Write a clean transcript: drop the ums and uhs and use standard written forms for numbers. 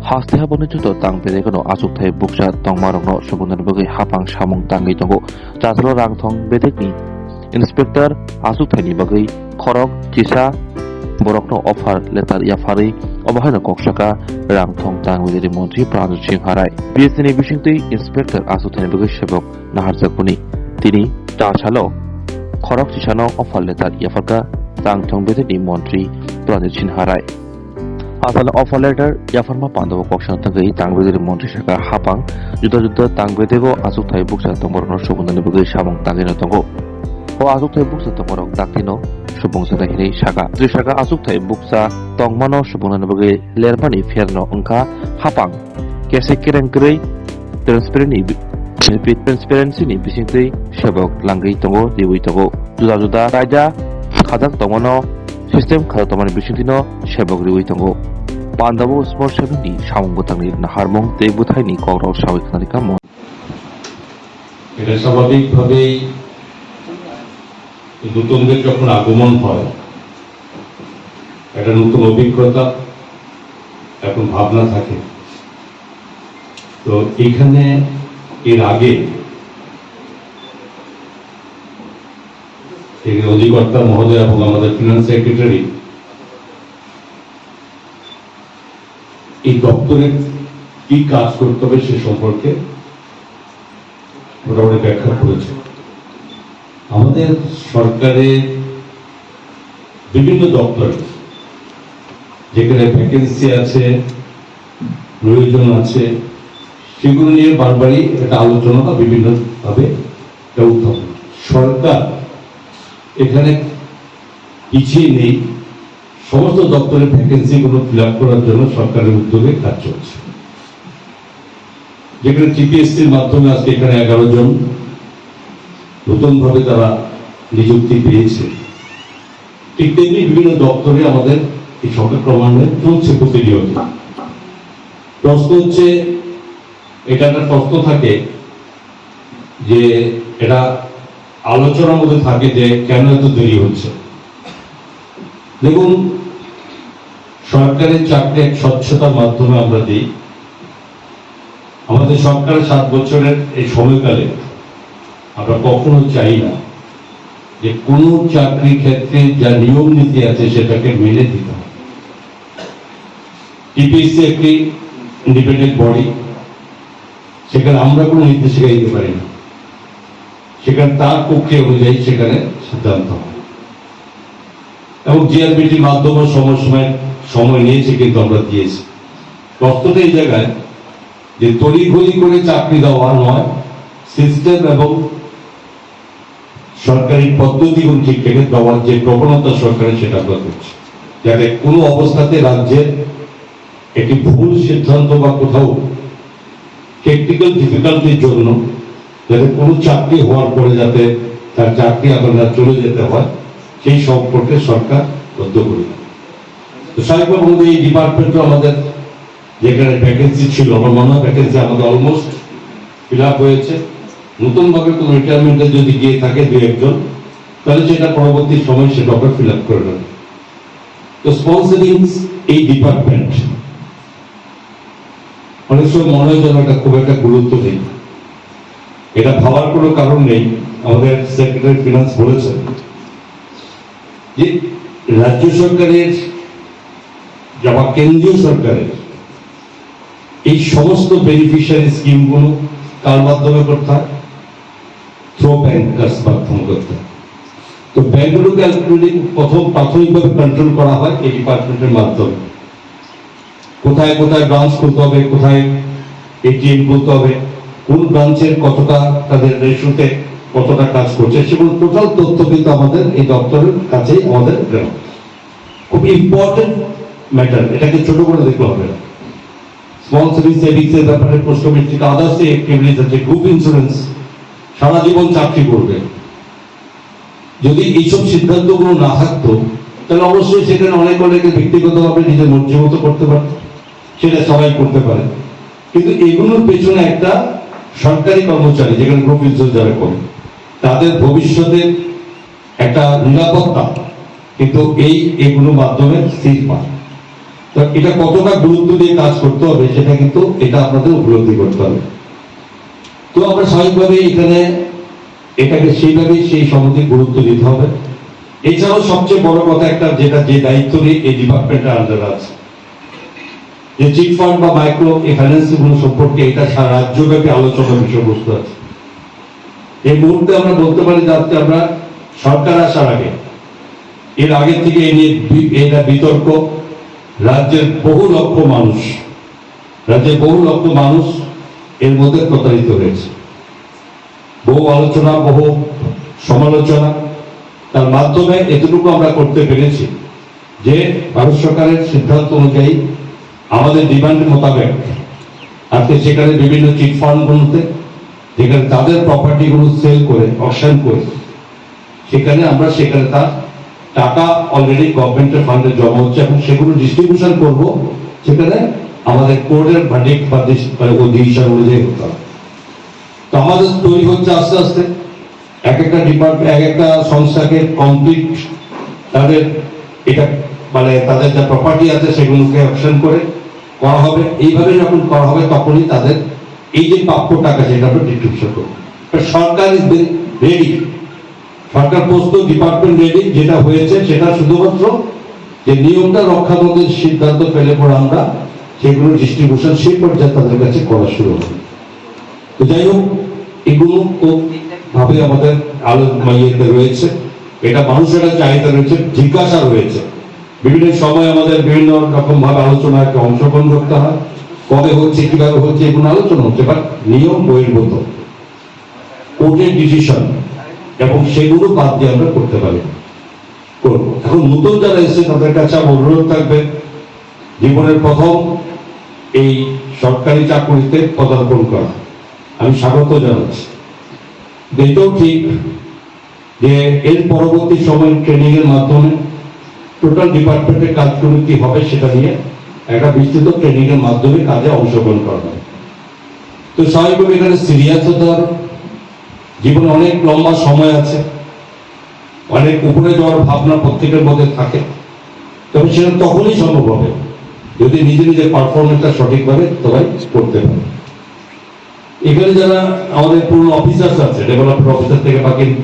haste haboni chuto tang bedegono asuk thai buksa tongmarokno subunani bagui hapang samung tangi tongo jasalo rangthong bedekni inspector asuk thaini bagui khorok chisa borokno offer letter yafari obahaino koksaka rangthong tang bederi mantri Pranjot Singh harai PSC bisingtui inspector asuk thaini bagui sebok naharjakpuni tini tasalo khorok chisano offer letter yafarka rangthong bederi mantri Pranjot Singh harai asal offer letter yafarma pandawo koksana tangai tangbederi mantri saka hapang juda tangbedego asuk thai buksa tongborokno subunani bagui samung tangino tongo o asuk thai buksa tongborok daktino subungsana hini saka trisaka asuk thai buksa tongmano subunani bagui lermani ferno ongka hapang kese kerengkrei transparency ni bisingtui sebok langgai tongo diwi tongo juda raja khajak tongmano system khajak tongmani bisingtino sebok riwi tongo Pandawo Sport 7 ni samung butangni naharmong tei buthaini kogrok sawi khnani kamon এটা স্বাভাবিকভাবেই নতুনদের যখন আগমন হয় একটা নতুন অভিজ্ঞতা এখন ভাবনা থাকে তো এখানে এর আগে অধিকর্তা মহোদয় এবং আমাদের ফিনান্স সেক্রেটারি এই দপ্তরে কি কাজ করতে হবে সে সম্পর্কে মোটামুটি ব্যাখ্যা করেছে আমাদের সরকারের বিভিন্ন দপ্তরে যেখানে ভ্যাকেন্সি আছে প্রয়োজন আছে সেগুলো নিয়ে বারবারই একটা আলোচনা বা বিভিন্ন ভাবে উত্থাপন সরকার এখানে পিছিয়ে নেই সমস্ত দপ্তরের ভ্যাকেন্সি গুলো ফিল আপ করার জন্য সরকারের উদ্যোগে কাজ চলছে যেখানে টিপিএসসির মাধ্যমে আজকে এখানে 11 জন নতুন ভাবে তারা নিযুক্তি পেয়েছে ঠিক তেমনি বিভিন্ন দপ্তরে আমাদের এই সরকার ক্রমান্বয়ে চলছে প্রতিনিয়ত প্রশ্ন হচ্ছে এটা একটা প্রশ্ন থাকে যে এটা আলোচনার মধ্যে থাকে যে কেন এত দেরি হচ্ছে দেখুন সরকারের চাকরি এক স্বচ্ছতার মাধ্যমে আমরা দিই আমাদের সরকারের 7 বছরের এই সময়কালে আমরা কখনো চাই না যে কোন চাকরির ক্ষেত্রে যা নিয়ম নীতি আছে সেটাকে মেনে দিতে হবে টিপিএসসি একটি ইন্ডিপেন্ডেন্ট বডি সেখানে আমরা কোনো নির্দেশিকা দিতে পারি না সেখানে তার প্রক্রিয়া অনুযায়ী সেখানে সিদ্ধান্ত হয় এবং জিআরবিটির মাধ্যমে সময় নিয়েছে কিন্তু আমরা দিয়েছি প্রশ্নটা এই জায়গায় যে তড়িঘড়ি করে চাকরি দেওয়া নয় সিস্টেম এবং সরকারি পদ্ধতিগুলো ঠিক রেখে দেওয়ার যে প্রবণতা সরকারের সেটা আমরা করছি যাতে কোনো অবস্থাতে রাজ্যের একটি ভুল সিদ্ধান্ত বা কোথাও টেকনিক্যাল ডিফিকাল্টির জন্য যাতে কোনো চাকরি হওয়ার পরে যাতে তার চাকরি আবার চলে যেতে হয় সেই সম্পর্কে সরকার বদ্ধপরিকর তো স্বাভাবিকভাবে এই ডিপার্টমেন্টও আমাদের যেখানে ভ্যাকেন্সি ছিল আমার মনে হয় ভ্যাকেন্সি আমাদের অলমোস্ট ফিল আপ হয়েছে নতুন ভাবে কোনো রিটায়ারমেন্টে যদি গিয়ে থাকে 2-1 জন তাহলে সেটা পরবর্তী সময় সেটা ফিল আপ করে নেবে তো স্পন্সরিং এই ডিপার্টমেন্ট অনেক সময় মনে হয় যেন এটা খুব একটা গুরুত্ব নেই এটা ভাবার কোনো কারণ নেই আমাদের সেক্রেটারি ফিনান্স বলেছেন যে রাজ্য সরকারের বা কেন্দ্রীয় সরকারের এই সমস্ত বেনিফিশিয়ারি স্কিমগুলো কার মাধ্যমে করতে হয় থ্রো ব্যাংকার্স মাধ্যমে করতে হয় তো ব্যাংকগুলোকে প্রথম প্রাথমিকভাবে কন্ট্রোল করা হয় এই ডিপার্টমেন্টের মাধ্যমে কোথায় কোথায় ব্রাঞ্চ খুলতে হবে কোথায় এটিএম খুলতে হবে কোন ব্রাঞ্চের কতটা তাদের রেশিওতে কতটা কাজ করছে সেগুলো টোটাল তথ্য কিন্তু আমাদের এই দপ্তরের কাছেই আমাদের খুব ইম্পর্টেন্ট ম্যাটার এটাকে ছোট করে দেখতে হবে না স্পন্সরিং সেভিংস এর ব্যাপারে পোস্ট অফিস থেকে আদার্স অ্যাক্টিভিটিস আছে গ্রুপ ইন্স্যুরেন্স সারা জীবন চাকরি করবে যদি এইসব সিদ্ধান্তগুলো না থাকতো তাহলে অবশ্যই সেখানে অনেকে ব্যক্তিগতভাবে নিজের মর্জি মতো করতে পারে সেটা সবাই করতে পারে কিন্তু এগুলোর পেছনে একটা সরকারি কর্মচারী যেখানে গ্রুপ ইন্স্যুরেন্স যারা করে তাদের ভবিষ্যতের একটা নিরাপত্তা কিন্তু এগুলোর মাধ্যমে স্থির পায় তো এটা কতটা গুরুত্ব দিয়ে কাজ করতে হবে সেটা কিন্তু এটা আপনাদের উপলব্ধি করতে হবে। তো আমরা স্বাভাবিকভাবে এটাকে সেইভাবেই সেই সমিতির গুরুত্ব দিতে হবে। এছাড়াও সবচেয়ে বড় কথা একটা যেটা যে দায়িত্ব নিয়ে এই ডিপার্টমেন্টের আন্ডার আছে, যে চিট ফান্ড বা মাইক্রো ফাইন্যান্সিং গুলো সম্পর্কে এটা সারা রাজ্যব্যাপী আলোচনার বিষয়বস্তু আছে। এই মুহূর্তে আমরা বলতে পারি যে আজকে আমরা সরকার আসার আগে, এর আগে থেকে এই নিয়ে এটা বিতর্ক, রাজ্যের বহু লক্ষ মানুষ এর মধ্যে প্রতারিত হয়েছে। বহু আলোচনা, বহু সমালোচনা, তার মাধ্যমে এতটুকু আমরা করতে পেরেছি যে ভারত সরকারের সিদ্ধান্ত অনুযায়ী আমাদের ডিমান্ড মোতাবেক আজকে সেখানে বিভিন্ন চিট ফান্ডগুলোতে যেখানে তাদের প্রপার্টিগুলো সেল করে অকশন করে সেখানে তার টাকা অলরেডি গভর্নমেন্টের ফান্ডে জমা হচ্ছে এবং সেগুলো ডিস্ট্রিবিউশন করব সেখানে আমাদের কোর্টের ভার্ডিক্ট বা ডিসিশন অনুযায়ী হতে হবে। তো আমাদের তৈরি হচ্ছে আস্তে আস্তে এক একটা ডিপার্টমেন্ট, এক একটা সংস্থাকে কমপ্লিট তাদের এটা তাদের যা প্রপার্টি আছে সেগুলোকে অকশন করে করা হবে। এইভাবে যখন করা হবে তখনই তাদের এই যে প্রাপ্য টাকা সেটা আমরা ডিস্ট্রিবিউশন করবো। সরকার ইজ রেডি, সরকার প্রস্তুত, ডিপার্টমেন্ট রেডি। যেটা হয়েছে সেটা শুধুমাত্র যে নিয়মটা রক্ষা করতে সিদ্ধান্ত পেলে পরে আমরা সেগুলো ডিস্ট্রিবিউশন সেই পর্যায়ে তাদের কাছে করা শুরু হবে। তো যাই হোক, এগুলো ভাবে আমাদের আলোচনা রয়েছে, এটা মানুষের চাহিদা রয়েছে, জিজ্ঞাসা রয়েছে। বিভিন্ন সময় আমাদের বিভিন্ন রকম ভাবে আলোচনায় অংশগ্রহণ করতে হয়, কবে হচ্ছে, কিভাবে হচ্ছে, এগুলো আলোচনা হচ্ছে, বাট নিয়ম বহির্ভূত কোর্টের ডিসিশন এবং সেগুলো বাদ দিয়ে আমরা করতে পারি করবো। এখন নতুন যারা এসেছে তাদের কাছে আমার অনুরোধ থাকবে, জীবনের প্রথম এই সরকারি চাকরিতে পদার্পণ করা আমি স্বাগত জানাচ্ছি। এটাও ঠিক যে এর পরবর্তী সময় ট্রেনিং এর মাধ্যমে টোটাল ডিপার্টমেন্টের কাজগুলো কি হবে সেটা নিয়ে একটা বিস্তৃত ট্রেনিং এর মাধ্যমে কাজে অংশগ্রহণ করা হবে। তো স্বাভাবিকভাবে এখানে সিরিয়াস হতে হবে, জীবনে অনেক লম্বা সময় আছে, অনেক উপরে যাওয়ার ভাবনা প্রত্যেকের মধ্যে থাকে, তবে সেটা তখনই সম্ভব হবে যদি নিজের পারফরমেন্সটা সঠিকভাবে সবাই করতে পারে। এখানে যারা আমাদের পুরনো অফিসার্স আছে, ডেভেলপমেন্ট অফিসার থেকে বাকি